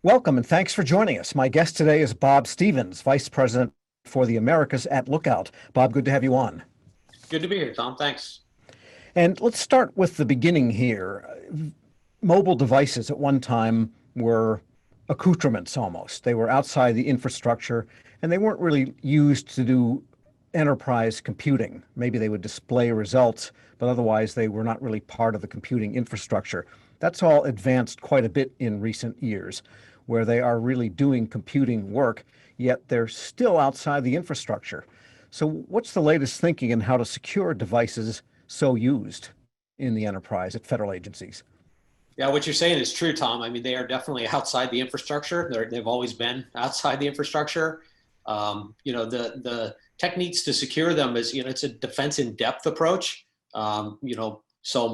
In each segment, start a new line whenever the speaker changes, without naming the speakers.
Welcome and thanks for joining us. My guest today is Bob Stevens, Vice President for the Americas at Lookout. Bob, good to have you on.
Good to be here, Tom. Thanks.
And let's start with the beginning here. Mobile devices at one time were accoutrements almost. They were outside the infrastructure and they weren't really used to do enterprise computing. Maybe they would display results, but otherwise they were not really part of the computing infrastructure. That's all advanced quite a bit in recent years, where they are really doing computing work, yet they're still outside the infrastructure. So, what's the latest thinking in how to secure devices so used in the enterprise at federal agencies?
Yeah, what you're saying is true, Tom. I mean, they are definitely outside the infrastructure. They've always been outside the infrastructure. The techniques to secure them is, it's a defense in depth approach. So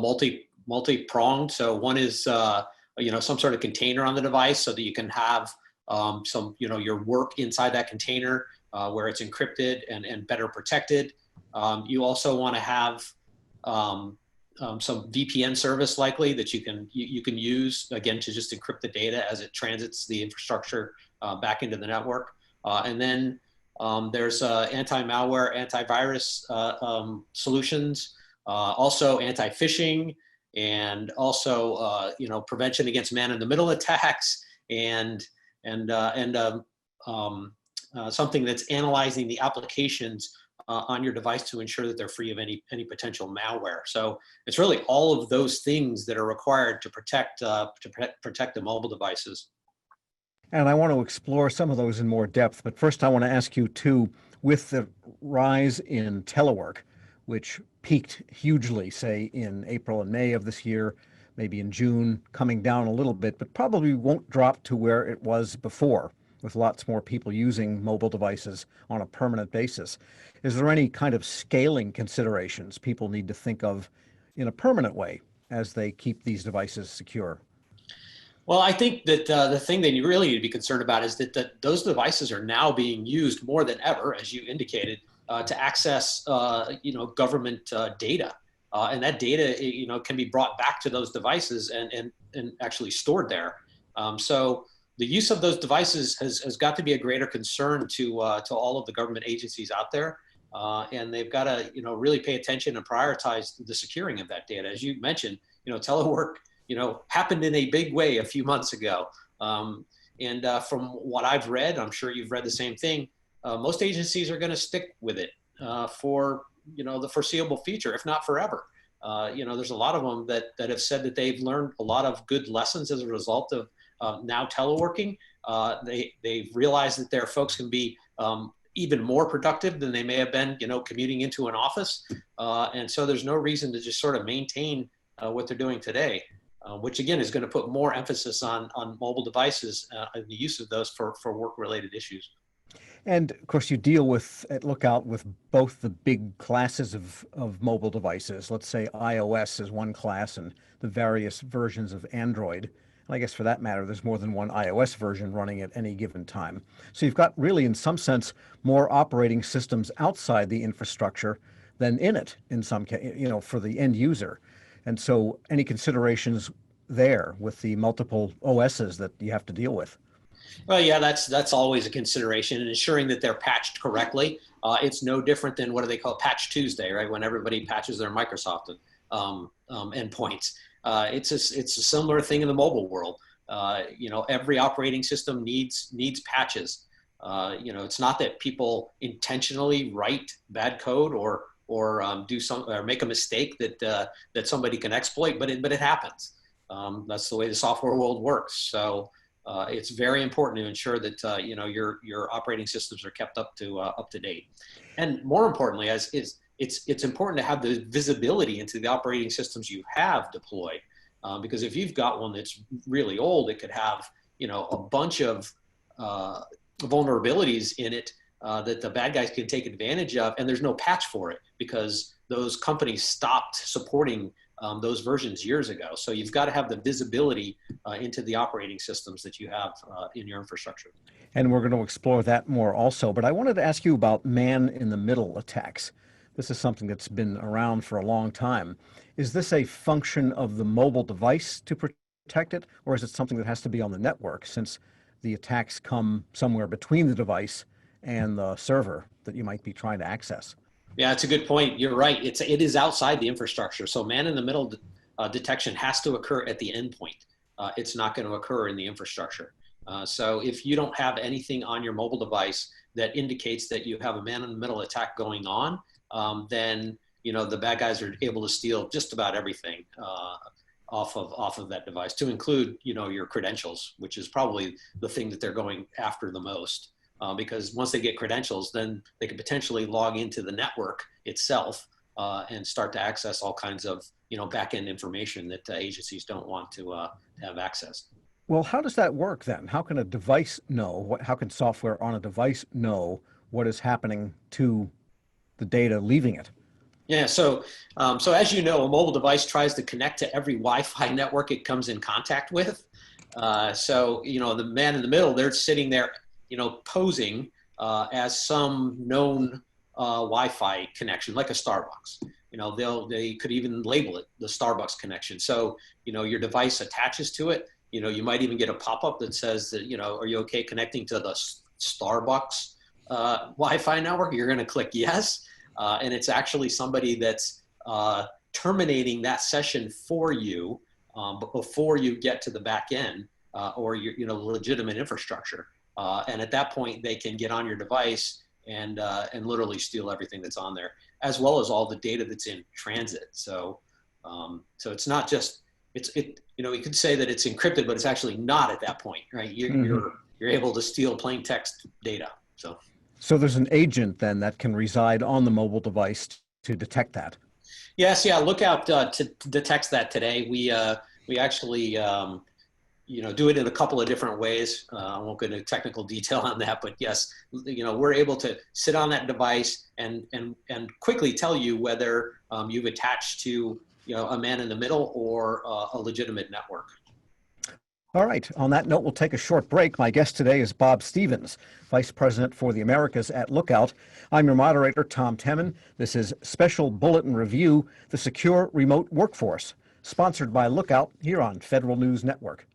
multi pronged. So one is, some sort of container on the device so that you can have your work inside that container where it's encrypted and better protected. You also want to have some VPN service likely that you can use again to just encrypt the data as it transits the infrastructure back into the network. And then there's anti-malware, antivirus solutions, also anti-phishing, and also prevention against man-in-the-middle attacks, and something that's analyzing the applications on your device to ensure that they're free of any potential malware. So it's really all of those things that are required to protect the mobile devices.
And I want to explore some of those in more depth. But first, I want to ask you too, with the rise in telework, which peaked hugely, say, in April and May of this year, maybe in June, coming down a little bit, but probably won't drop to where it was before, with lots more people using mobile devices on a permanent basis. Is there any kind of scaling considerations people need to think of in a permanent way as they keep these devices secure?
Well, I think that the thing that you really need to be concerned about is that those devices are now being used more than ever, as you indicated, to access government data, and that data can be brought back to those devices and actually stored there. So the use of those devices has got to be a greater concern to all of the government agencies out there, and they've got to really pay attention and prioritize the securing of that data. As you mentioned, telework happened in a big way a few months ago. And from what I've read, I'm sure you've read the same thing. Most agencies are going to stick with it for the foreseeable future, if not forever. There's a lot of them that have said that they've learned a lot of good lessons as a result of now teleworking. They've realized that their folks can be even more productive than they may have been, commuting into an office. And so there's no reason to just sort of maintain what they're doing today. Which again is going to put more emphasis on mobile devices and the use of those for work-related issues.
And of course, you deal with at Lookout with both the big classes of mobile devices. Let's say iOS is one class and the various versions of Android. And I guess for that matter, there's more than one iOS version running at any given time. So you've got really, in some sense, more operating systems outside the infrastructure than in it, in some case, for the end user. And so any considerations there with the multiple OSs that you have to deal with?
Well, yeah, that's always a consideration, and ensuring that they're patched correctly. It's no different than what do they call Patch Tuesday, right? When everybody patches their Microsoft endpoints. It's a similar thing in the mobile world. Every operating system needs patches. It's not that people intentionally write bad code or do some or make a mistake that somebody can exploit, but it happens. That's the way the software world works. So it's very important to ensure that your operating systems are kept up to date, and more importantly, it's important to have the visibility into the operating systems you have deployed, because if you've got one that's really old, it could have a bunch of vulnerabilities in it that the bad guys can take advantage of, and there's no patch for it because those companies stopped supporting those versions years ago. So you've got to have the visibility into the operating systems that you have in your infrastructure.
And we're going to explore that more also. But I wanted to ask you about man-in-the-middle attacks. This is something that's been around for a long time. Is this a function of the mobile device to protect detect it, or is it something that has to be on the network since the attacks come somewhere between the device and the server that you might be trying to access?
Yeah, it's a good point. You're right. It is outside the infrastructure. So man-in-the-middle detection has to occur at the endpoint. It's not going to occur in the infrastructure. So if you don't have anything on your mobile device that indicates that you have a man-in-the-middle attack going on, then the bad guys are able to steal just about everything off of that device, to include your credentials, which is probably the thing that they're going after the most. Because once they get credentials, then they could potentially log into the network itself and start to access all kinds of back-end information that agencies don't want to have access.
Well, how does that work then? How can a device know, how can software on a device know what is happening to the data leaving it?
Yeah, so as you know, a mobile device tries to connect to every Wi-Fi network it comes in contact with. So the man in the middle, they're sitting there posing as some known Wi-Fi connection, like a Starbucks. They could even label it the Starbucks connection. So your device attaches to it. You might even get a pop-up that says that are you okay connecting to the Starbucks Wi-Fi network? You're going to click yes, and it's actually somebody that's terminating that session for you before you get to the back end or your legitimate infrastructure. And at that point, they can get on your device and literally steal everything that's on there, as well as all the data that's in transit. So it's not just you could say that it's encrypted, but it's actually not at that point, right? You're able to steal plain text data.
So there's an agent then that can reside on the mobile device to detect that.
Yes, yeah. Look out to detect that today. We actually do it in a couple of different ways. I won't go into technical detail on that, but yes, we're able to sit on that device and quickly tell you whether you've attached to a man in the middle or a legitimate network.
All right. On that note, we'll take a short break. My guest today is Bob Stevens, Vice President for the Americas at Lookout. I'm your moderator, Tom Temin. This is Special Bulletin Review, the Secure Remote Workforce, sponsored by Lookout here on Federal News Network.